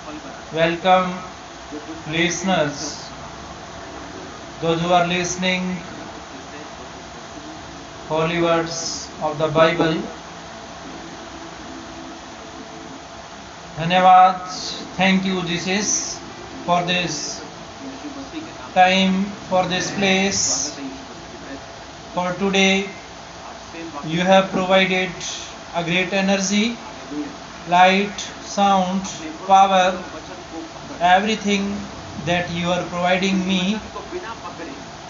Welcome, listeners, those who are listening holy words of the Bible. Dhanyavad. Thank you, Jesus, for this time, for this place, for today. You have provided a great energy, light, sound, power, everything that you are providing me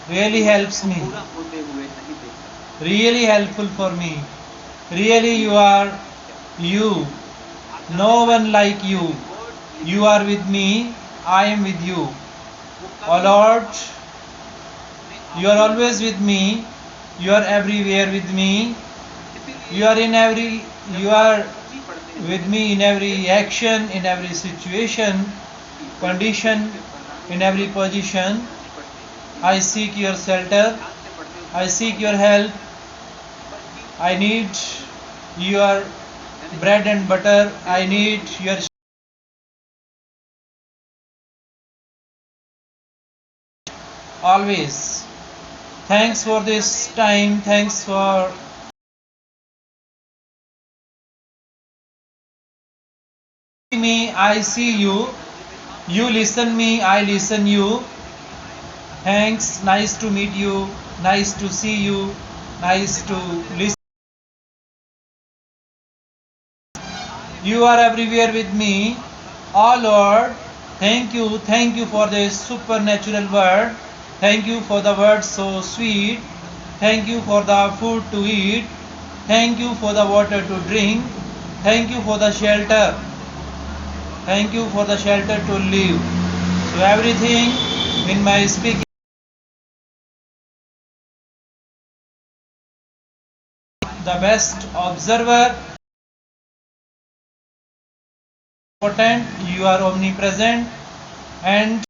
really helps me, really helpful for me. Really, you are you. No one like you. You are with me. I am with you. Oh Lord, you are always with me. You are everywhere with me. You are with me in every action, in every situation, condition, in every position. I seek your shelter. I seek your help. I need your bread and butter. I need your always. Thanks for this time. Thanks for me. I see you. You listen me. I listen you. Thanks. Nice to meet you. Nice to see you. Nice to listen. You are everywhere with me. Oh Lord, thank you. Thank you for this supernatural word. Thank you for the word so sweet. Thank you for the food to eat. Thank you for the water to drink. Thank you for the shelter. Thank you for the shelter to live. So everything in my speaking, the best observer, potent, you are omnipresent, and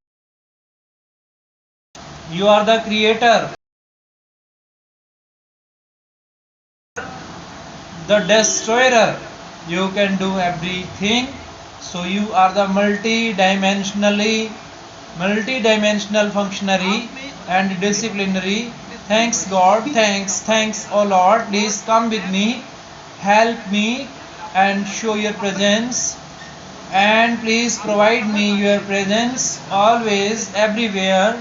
you are the creator, the destroyer. You can do everything. So you are the multi-dimensional functionary and disciplinary. Thanks God, thanks oh Lord. Please come with me, help me and show your presence, and please provide me your presence always, everywhere.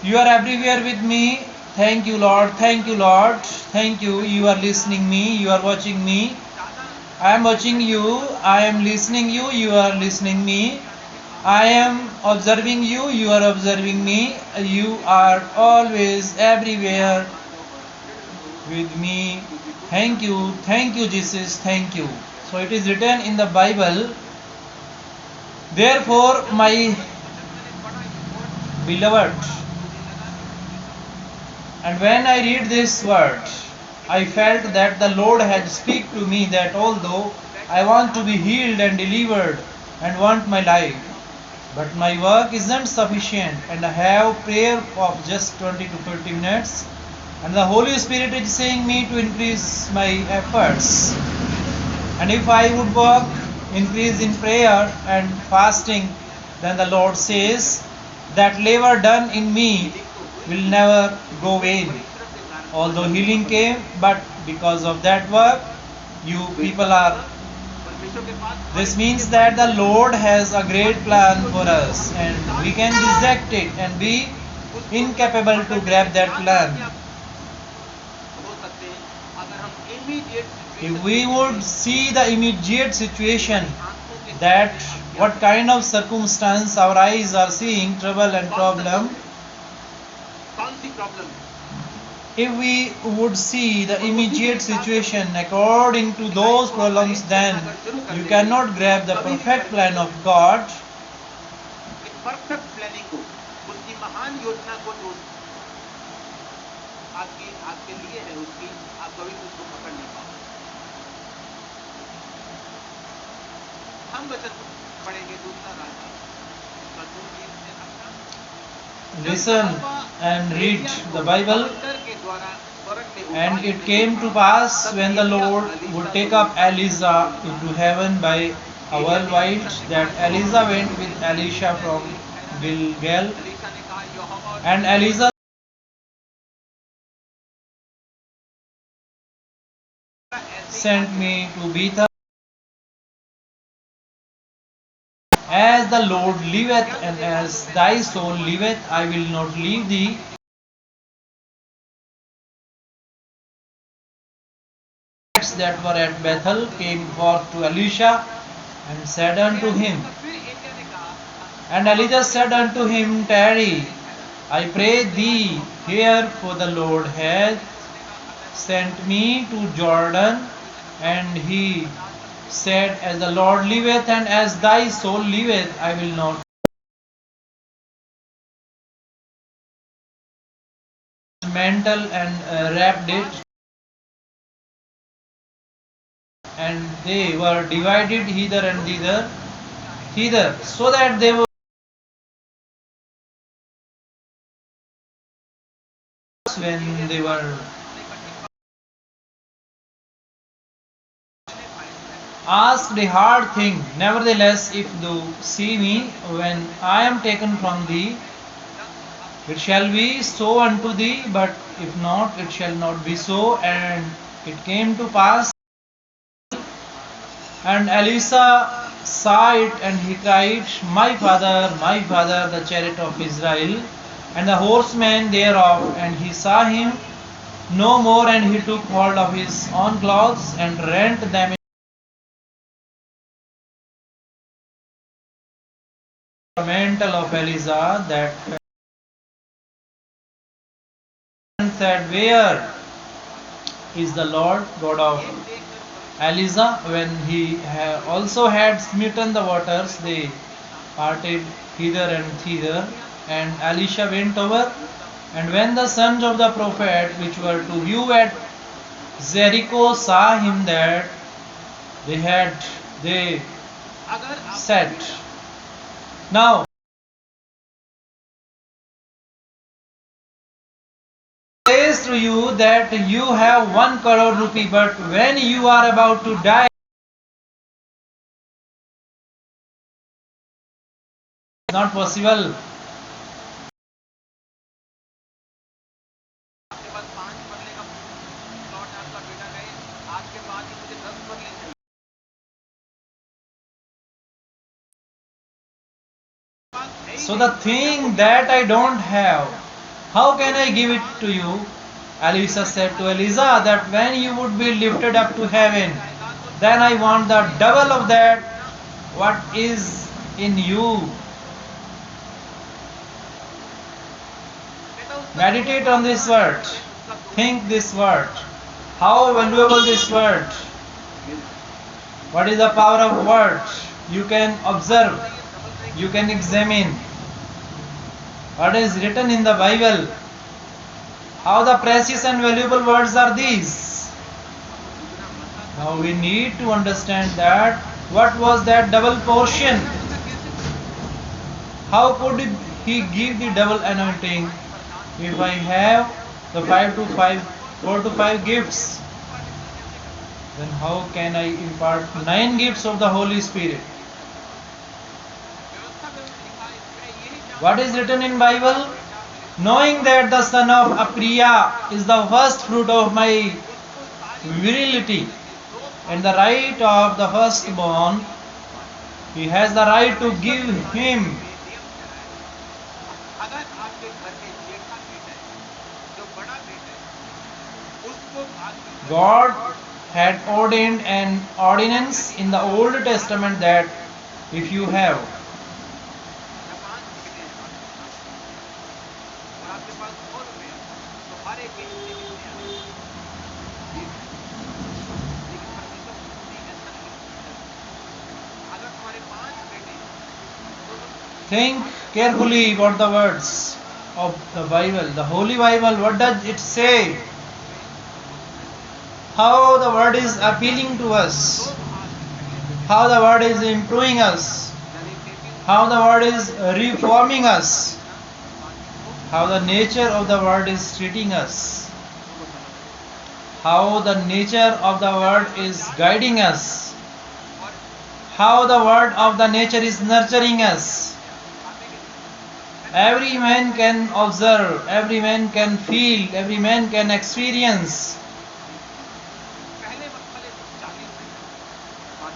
You are everywhere with me. Thank you Lord, thank you Lord, thank you. You are listening me, you are watching me. I am watching you, I am listening you, you are listening me. I am observing you, you are observing me. You are always everywhere with me. Thank you Jesus, thank you. So it is written in the Bible, therefore my beloved, and when I read this word, I felt that the Lord had speak to me that although I want to be healed and delivered and want my life, but my work isn't sufficient and I have prayer of just 20 to 30 minutes, and the Holy Spirit is saying me to increase my efforts. And if I would work, increase in prayer and fasting, then the Lord says that labor done in me will never go vain. Although healing came, but because of that work, you people are. This means that the Lord has a great plan for us, and we can reject it and be incapable to grab that plan. If we would see the immediate situation, that what kind of circumstance our eyes are seeing, trouble and problem, if we would see the immediate situation according to those problems, then you cannot grab the perfect plan of God. Listen and read the Bible. And it came to pass when the Lord would take up Elijah into heaven by a whirlwind that Elijah went with Elisha from Gilgal, and Elijah sent me to Bethel. As the Lord liveth, and as thy soul liveth, I will not leave thee. That were at Bethel came forth to Elisha and said unto him, and Elijah said unto him, Tarry, I pray thee here, for the Lord hath sent me to Jordan. And he said, As the Lord liveth, and as thy soul liveth, I will not. Mantle and wrapped it, and they were divided hither and thither, so that they were when they were asked a hard thing. Nevertheless, if thou see me when I am taken from thee, it shall be so unto thee, but if not, it shall not be so. And it came to pass, and Elisha saw it, and he cried, my father, the chariot of Israel, and the horsemen thereof. And he saw him no more, and he took hold of his own clothes, and rent them. The mantle of Elisha, that said, Where is the Lord God of Elisha? When he also had smitten the waters, they parted hither and thither, and Elisha went over. And when the sons of the prophet, which were to view at Jericho, saw him, that they said, Now says to you that you have 1 crore rupee, but when you are about to die, it's not possible. So the thing that I don't have, how can I give it to you? Elisha said to Elijah, that when you would be lifted up to heaven, then I want the double of that what is in you. Meditate on this word. Think this word. How valuable this word. What is the power of word? You can observe. You can examine. What is written in the Bible? How the precious and valuable words are these? Now we need to understand that what was that double portion? How could he give the double anointing if I have the 4 to 5 gifts? Then how can I impart 9 gifts of the Holy Spirit? What is written in Bible? Knowing that the son of Apriya is the first fruit of my virility, and the right of the firstborn, he has the right to give him. God had ordained an ordinance in the Old Testament that if you have think carefully about the words of the Bible, the Holy Bible. What does it say? How the word is appealing to us, how the word is improving us, how the word is reforming us, how the nature of the word is treating us, how the nature of the word is guiding us, how the word of the nature is nurturing us. Every man can observe, every man can feel, every man can experience.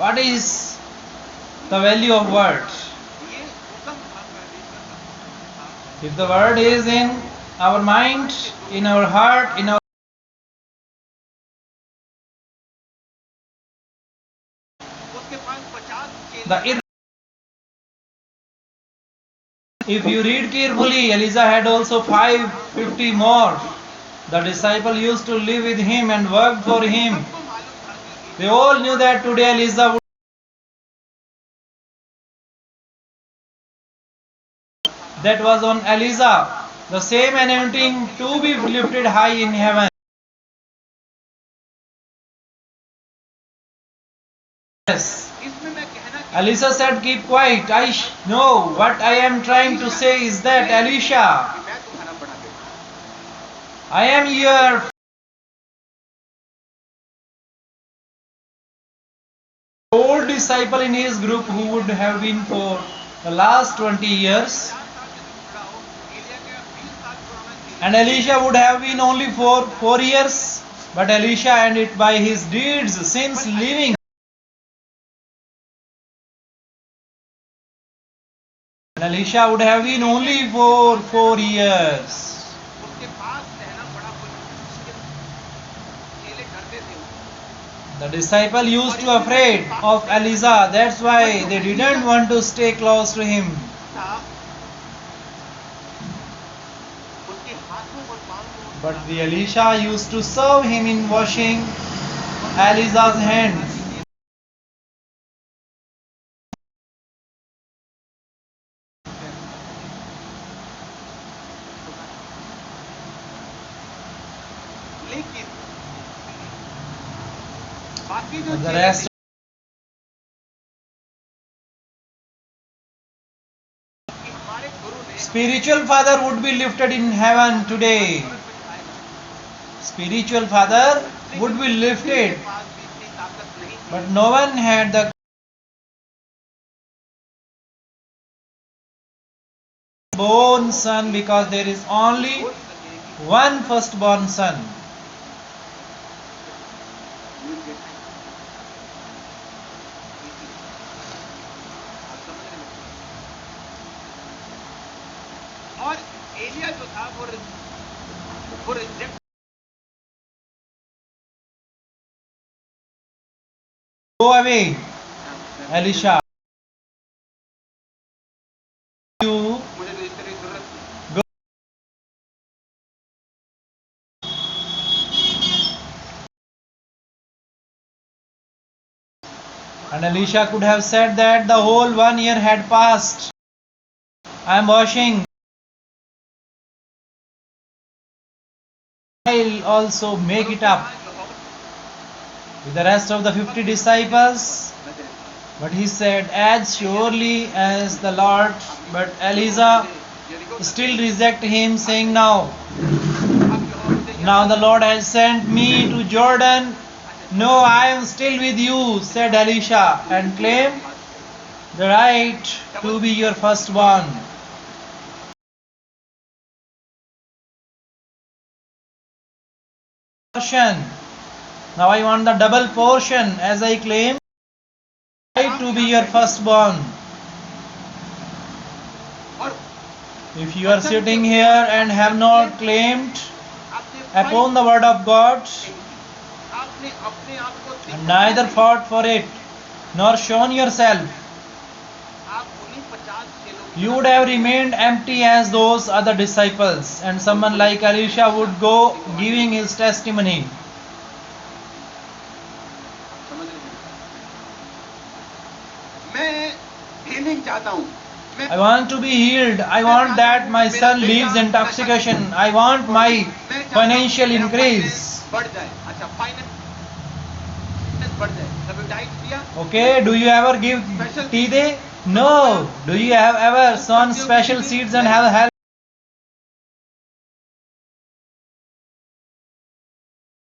What is the value of word? If the word is in our mind, in our heart, in our the if you read carefully, Elijah had also 550 more. The disciple used to live with him and worked for him. They all knew that today Elijah would. That was on Elijah. The same anointing to be lifted high in heaven. Yes. Elisha said, keep quiet. I know what I am trying to say is that, Elisha, I am here. Old disciple in his group who would have been for the last 20 years. And Elisha would have been only for 4 years. But Elisha ended by his deeds since leaving. And Elisha would have been only for 4 years. The disciple used to afraid of Elijah. That's why they didn't want to stay close to him. But the Elisha used to serve him in washing Elijah's hands. And the rest spiritual father would be lifted in heaven today. Spiritual father would be lifted, but no one had the born son because there is only one firstborn son. और एलिया जो था वो reject Go away, Elisha. You मुझे तो इस तरह की जरूरत नहीं। go. And Elisha could have said that the whole 1 year had passed. I am washing. I'll also make it up with the rest of the 50 disciples. But he said, as surely as the Lord, but Elijah still reject him, saying, now the Lord has sent me to Jordan. No, I am still with you, said Elisha, and claim the right to be your firstborn. Now I want the double portion as I claim right to be your firstborn. If you are sitting here and have not claimed upon the word of God, and neither fought for it, nor shown yourself, you would have remained empty as those other disciples, and someone like Elisha would go giving his testimony. I want to be healed. I want that my son leaves intoxication. I want my financial increase. Okay, do you ever give tithe? No. Do you have ever sown special seeds and have helped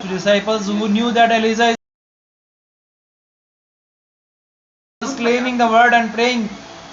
disciples who knew that Elijah is claiming the word and praying,